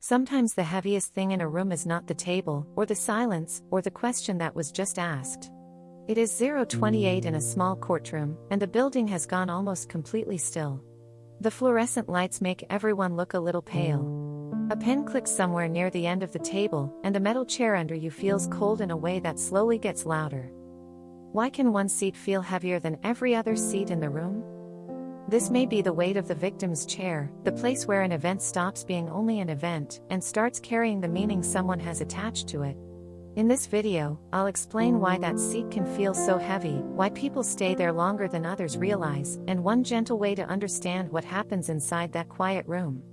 Sometimes the heaviest thing in a room is not the table, or the silence, or the question that was just asked. It is 0:28 in a small courtroom, and the building has gone almost completely still. The fluorescent lights make everyone look a little pale. A pen clicks somewhere near the end of the table, and the metal chair under you feels cold in a way that slowly gets louder. Why can one seat feel heavier than every other seat in the room? This may be the weight of the victim's chair, the place where an event stops being only an event and starts carrying the meaning someone has attached to it. In this video, I'll explain why that seat can feel so heavy, why people stay there longer than others realize, and one gentle way to understand what happens inside that quiet room.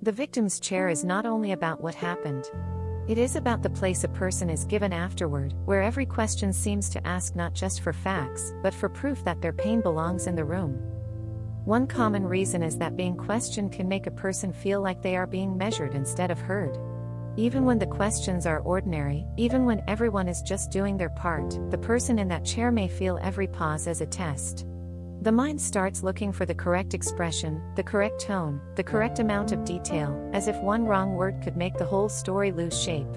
The victim's chair is not only about what happened. It is about the place a person is given afterward, where every question seems to ask not just for facts, but for proof that their pain belongs in the room. One common reason is that being questioned can make a person feel like they are being measured instead of heard. Even when the questions are ordinary, even when everyone is just doing their part, the person in that chair may feel every pause as a test. The mind starts looking for the correct expression, the correct tone, the correct amount of detail, as if one wrong word could make the whole story lose shape.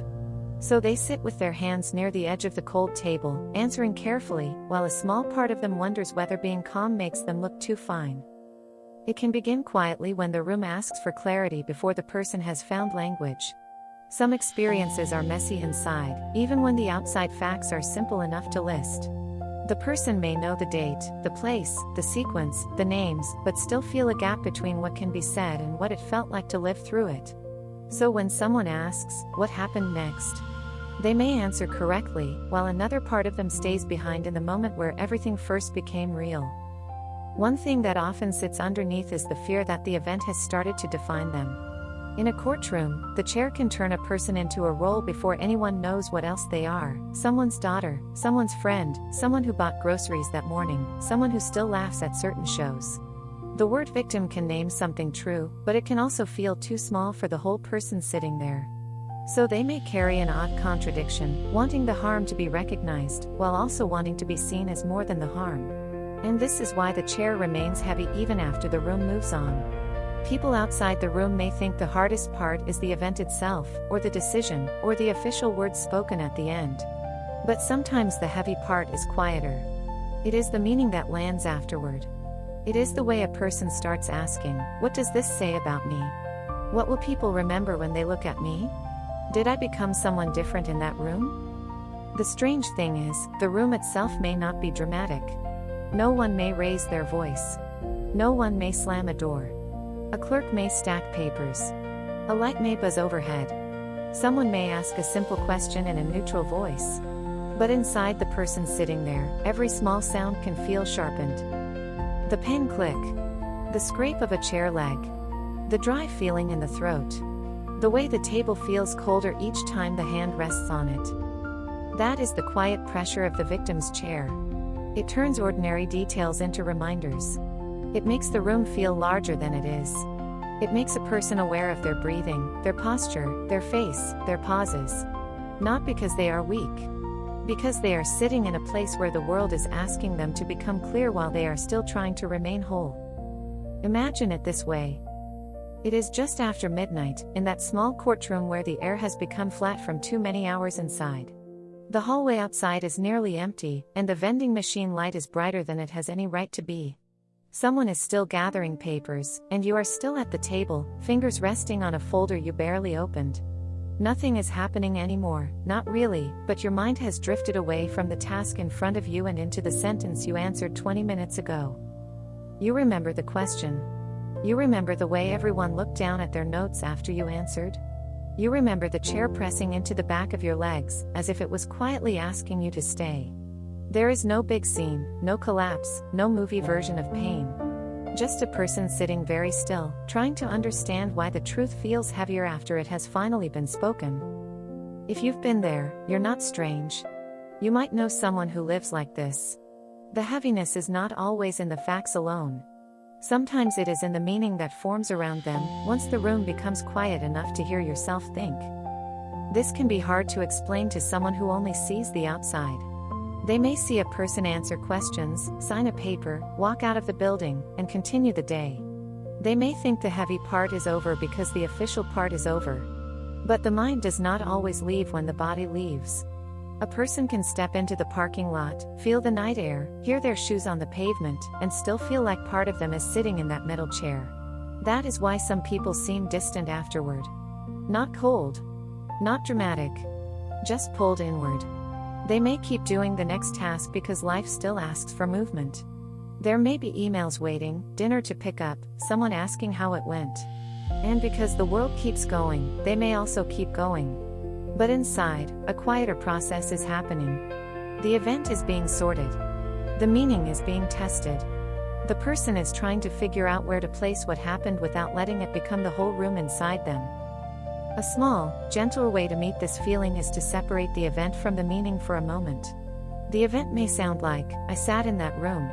So they sit with their hands near the edge of the cold table, answering carefully, while a small part of them wonders whether being calm makes them look too fine. It can begin quietly when the room asks for clarity before the person has found language. Some experiences are messy inside, even when the outside facts are simple enough to list. The person may know the date, the place, the sequence, the names, but still feel a gap between what can be said and what it felt like to live through it. So when someone asks, "What happened next?" they may answer correctly, while another part of them stays behind in the moment where everything first became real. One thing that often sits underneath is the fear that the event has started to define them. In a courtroom, the chair can turn a person into a role before anyone knows what else they are: someone's daughter, someone's friend, someone who bought groceries that morning, someone who still laughs at certain shows. The word victim can name something true, but it can also feel too small for the whole person sitting there. So they may carry an odd contradiction, wanting the harm to be recognized, while also wanting to be seen as more than the harm. And this is why the chair remains heavy even after the room moves on. People outside the room may think the hardest part is the event itself, or the decision, or the official words spoken at the end. But sometimes the heavy part is quieter. It is the meaning that lands afterward. It is the way a person starts asking, "What does this say about me? What will people remember when they look at me? Did I become someone different in that room?" The strange thing is, the room itself may not be dramatic. No one may raise their voice. No one may slam a door. A clerk may stack papers. A light may buzz overhead. Someone may ask a simple question in a neutral voice. But inside the person sitting there, every small sound can feel sharpened. The pen click. The scrape of a chair leg. The dry feeling in the throat. The way the table feels colder each time the hand rests on it. That is the quiet pressure of the victim's chair. It turns ordinary details into reminders. It makes the room feel larger than it is. It makes a person aware of their breathing, their posture, their face, their pauses. Not because they are weak. Because they are sitting in a place where the world is asking them to become clear while they are still trying to remain whole. Imagine it this way. It is just after midnight, in that small courtroom where the air has become flat from too many hours inside. The hallway outside is nearly empty, and the vending machine light is brighter than it has any right to be. Someone is still gathering papers, and you are still at the table, fingers resting on a folder you barely opened. Nothing is happening anymore, not really, but your mind has drifted away from the task in front of you and into the sentence you answered 20 minutes ago. You remember the question. You remember the way everyone looked down at their notes after you answered. You remember the chair pressing into the back of your legs, as if it was quietly asking you to stay. There is no big scene, no collapse, no movie version of pain. Just a person sitting very still, trying to understand why the truth feels heavier after it has finally been spoken. If you've been there, you're not strange. You might know someone who lives like this. The heaviness is not always in the facts alone. Sometimes it is in the meaning that forms around them, once the room becomes quiet enough to hear yourself think. This can be hard to explain to someone who only sees the outside. They may see a person answer questions, sign a paper, walk out of the building, and continue the day. They may think the heavy part is over because the official part is over, But the mind does not always leave when the body leaves. A person can step into the parking lot, feel the night air, hear their shoes on the pavement, and still feel like part of them is sitting in that metal chair. That is why some people seem distant afterward. Not cold. Not dramatic. Just pulled inward. They may keep doing the next task because life still asks for movement. There may be emails waiting, dinner to pick up, someone asking how it went. And because the world keeps going, they may also keep going. But inside, a quieter process is happening. The event is being sorted. The meaning is being tested. The person is trying to figure out where to place what happened without letting it become the whole room inside them. A small, gentler way to meet this feeling is to separate the event from the meaning for a moment. The event may sound like, I sat in that room.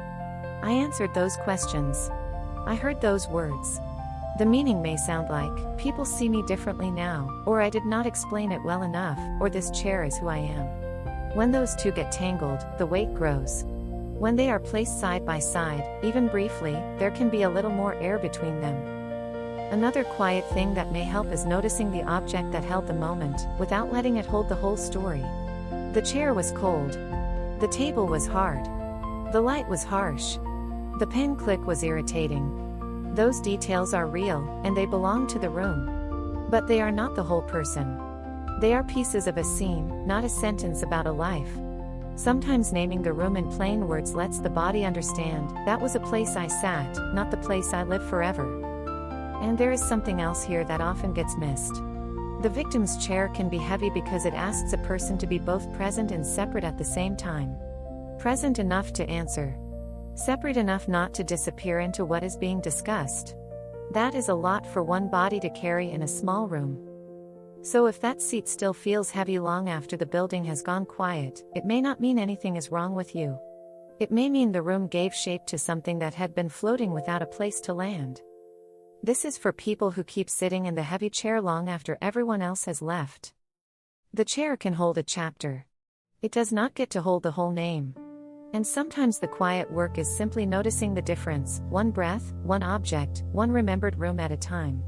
I answered those questions. I heard those words. The meaning may sound like, people see me differently now, or I did not explain it well enough, or this chair is who I am. When those two get tangled, the weight grows. When they are placed side by side, even briefly, there can be a little more air between them. Another quiet thing that may help is noticing the object that held the moment, without letting it hold the whole story. The chair was cold. The table was hard. The light was harsh. The pen click was irritating. Those details are real, and they belong to the room. But they are not the whole person. They are pieces of a scene, not a sentence about a life. Sometimes naming the room in plain words lets the body understand, that was a place I sat, not the place I live forever. And there is something else here that often gets missed. The victim's chair can be heavy because it asks a person to be both present and separate at the same time. Present enough to answer. Separate enough not to disappear into what is being discussed. That is a lot for one body to carry in a small room. So if that seat still feels heavy long after the building has gone quiet, it may not mean anything is wrong with you. It may mean the room gave shape to something that had been floating without a place to land. This is for people who keep sitting in the heavy chair long after everyone else has left. The chair can hold a chapter. It does not get to hold the whole name. And sometimes the quiet work is simply noticing the difference, one breath, one object, one remembered room at a time.